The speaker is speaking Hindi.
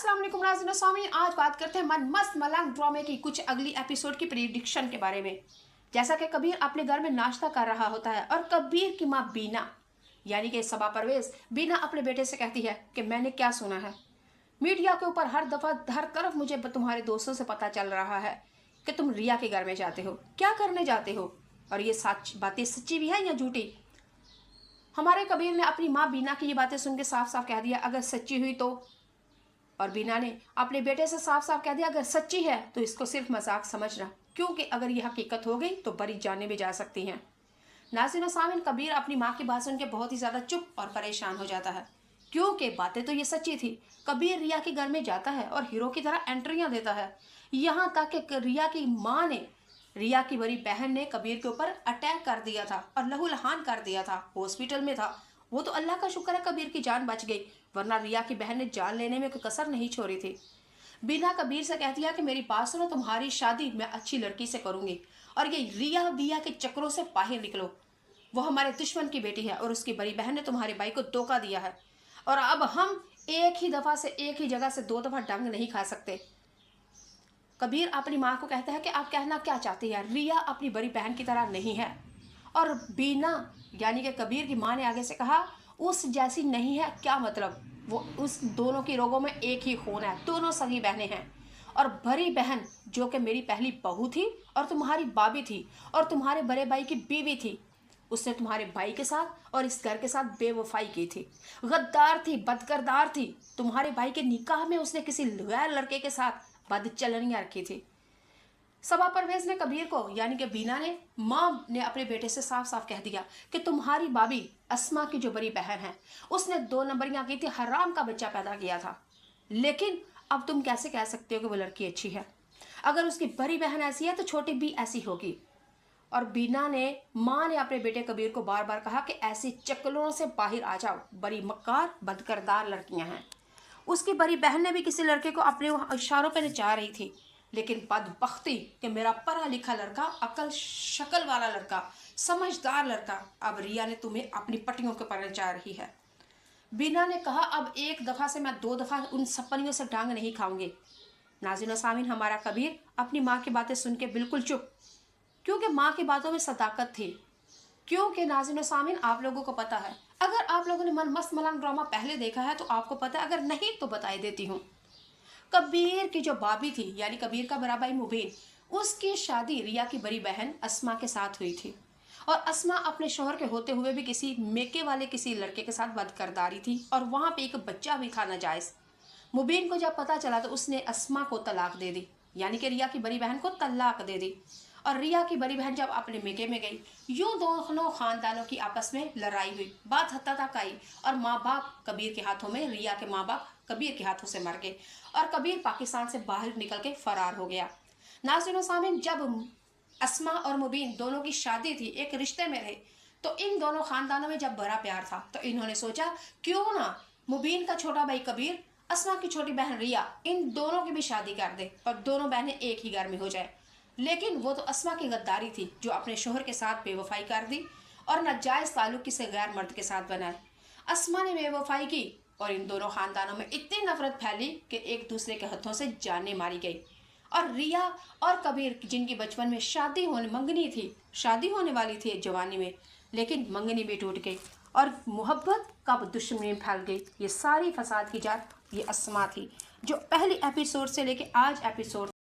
अस्सलाम वालेकुम नाज़रीन स्वामी। आज बात करते हैं मन मस्त मलंग ड्रामे की कुछ अगली एपिसोड की प्रिडिक्शन के बारे में। जैसा कि कबीर अपने घर में नाश्ता कर रहा होता है और कबीर की माँ बीना यानी कि सबा परवेज बीना अपने बेटे से कहती है कि मैंने क्या सुना है मीडिया के ऊपर, हर दफा हर तरफ मुझे तुम्हारे दोस्तों से पता चल रहा है कि तुम रिया के घर में जाते हो, क्या करने जाते हो, और ये सच बातें सच्ची भी है या झूठी। हमारे कबीर ने अपनी माँ बीना की ये बातें सुन के साफ साफ कह दिया अगर सच्ची हुई तो, और बीना ने अपने बेटे से साफ साफ कह दिया अगर सच्ची है तो इसको सिर्फ मजाक समझना, क्योंकि अगर ये हकीकत हो गई तो बड़ी जानें भी जा सकती हैं। नाज़रीन सामिन, कबीर अपनी माँ की बात सुन के बहुत ही ज़्यादा चुप और परेशान हो जाता है, क्योंकि बातें तो ये सच्ची थी। कबीर रिया के घर में जाता है और हीरो की तरह एंट्रियाँ देता है, यहाँ तक कि रिया की माँ ने, रिया की बड़ी बहन ने कबीर के ऊपर अटैक कर दिया था और लहूलुहान कर दिया था, हॉस्पिटल में था। वो तो अल्लाह का शुक्र है कबीर की जान बच गई, वरना रिया की बहन ने जान लेने में कोई कसर नहीं छोड़ी थी। बीना कबीर से कहती है कि मेरी बात सुनो, तुम्हारी शादी मैं अच्छी लड़की से करूंगी और ये रिया बिया के चक्रों से बाहर निकलो। वो हमारे दुश्मन की बेटी है और उसकी बड़ी बहन ने तुम्हारे भाई को धोखा दिया है, और अब हम एक ही दफा से एक ही जगह से दो दफा डंग नहीं खा सकते। कबीर अपनी माँ को कहता है कि आप कहना क्या चाहती है, रिया अपनी बड़ी बहन की तरह नहीं है। और बीना यानी कि कबीर की माँ ने आगे से कहा उस जैसी नहीं है, क्या मतलब, वो उस दोनों की रोगों में एक ही खून है, दोनों सगी बहनें हैं। और बड़ी बहन जो कि मेरी पहली बहू थी और तुम्हारी भाभी थी और तुम्हारे बड़े भाई की बीवी थी, उसने तुम्हारे भाई के साथ और इस घर के साथ बेवफाई की थी, गद्दार थी, बदकिरदार थी। तुम्हारे भाई के निकाह में उसने किसी गैर लड़के के साथ बदचलनियाँ रखी थी। सबा परवेज ने कबीर को यानी कि बीना ने, माँ ने अपने बेटे से साफ साफ कह दिया कि तुम्हारी भाभी अस्मा की जो बड़ी बहन है उसने 2 नंबरियां की थी, हराम का बच्चा पैदा किया था। लेकिन अब तुम कैसे कह सकते हो कि वो लड़की अच्छी है? अगर उसकी बड़ी बहन ऐसी है तो छोटी भी ऐसी होगी। और बीना ने, माँ ने अपने बेटे कबीर को बार बार कहा कि ऐसी चक्करों से बाहर आ जाओ, बड़ी मक्कार बदकरदार लड़कियां हैं। उसकी बड़ी बहन ने भी किसी लड़के को अपने इशारों पर नचा रही थी, लेकिन बदबख्ती कि मेरा पढ़ा लिखा लड़का, अकल शक्ल वाला लड़का, समझदार लड़का, अब रिया ने तुम्हें अपनी पट्टियों के पर नचा रही है। बीना ने कहा अब एक दफ़ा से मैं 2 दफ़ा उन सपनियों से डांग नहीं खाऊंगी। नाज़रीन सामीन, हमारा कबीर अपनी माँ की बातें सुन के बिल्कुल चुप, क्योंकि माँ की बातों में सदाकत थी। क्योंकि नाज़रीन सामीन, आप लोगों को पता है, अगर आप लोगों ने मन मस्त मलंग ड्रामा पहले देखा है तो आपको पता है, अगर नहीं तो बताई देती हूँ। कबीर की जो भाभी थी यानी कबीर का बड़ा भाई मुबीन, उसकी शादी रिया की बड़ी बहन अस्मा के साथ हुई थी, और अस्मा अपने शोहर के होते हुए भी किसी मेके वाले किसी लड़के के साथ बदकिरदारी थी, और वहाँ पे एक बच्चा भी था नाजायज। मुबीन को जब पता चला तो उसने अस्मा को तलाक दे दी, यानी कि रिया की बड़ी बहन को तलाक दे दी। और रिया की बड़ी बहन जब अपने मेके में गई, यूं दोनों खानदानों की आपस में लड़ाई हुई, बात हत्ता तक आई, और माँ बाप कबीर के हाथों में, रिया के माँ बाप कबीर के हाथों से मर गए, और कबीर पाकिस्तान से बाहर निकल के फरार हो गया। नाज़रीन सामीन, जब अस्मा और मुबीन दोनों की शादी थी, एक रिश्ते में रहे, तो इन दोनों खानदानों में जब बड़ा प्यार था तो इन्होंने सोचा क्यों ना मुबीन का छोटा भाई कबीर, अस्मा की छोटी बहन रिया, इन दोनों की भी शादी कर दे और दोनों बहनें एक ही घर में हो जाए। लेकिन वो तो अस्मा की गद्दारी थी जो अपने शोहर के साथ बेवफाई कर दी और नाजायज ताल्लुक किसी गैर मर्द के साथ बनाए। अस्मा ने बेवफाई की और इन दोनों खानदानों में इतनी नफरत फैली कि एक दूसरे के हाथों से जानें मारी गई। और रिया और कबीर, जिनकी बचपन में शादी होने वाली थी जवानी में, लेकिन मंगनी भी टूट गई और मोहब्बत का दुश्मनी फैल गई। ये सारी फसाद की जड़ ये अस्मा थी, जो पहली एपिसोड से लेके आज एपिसोड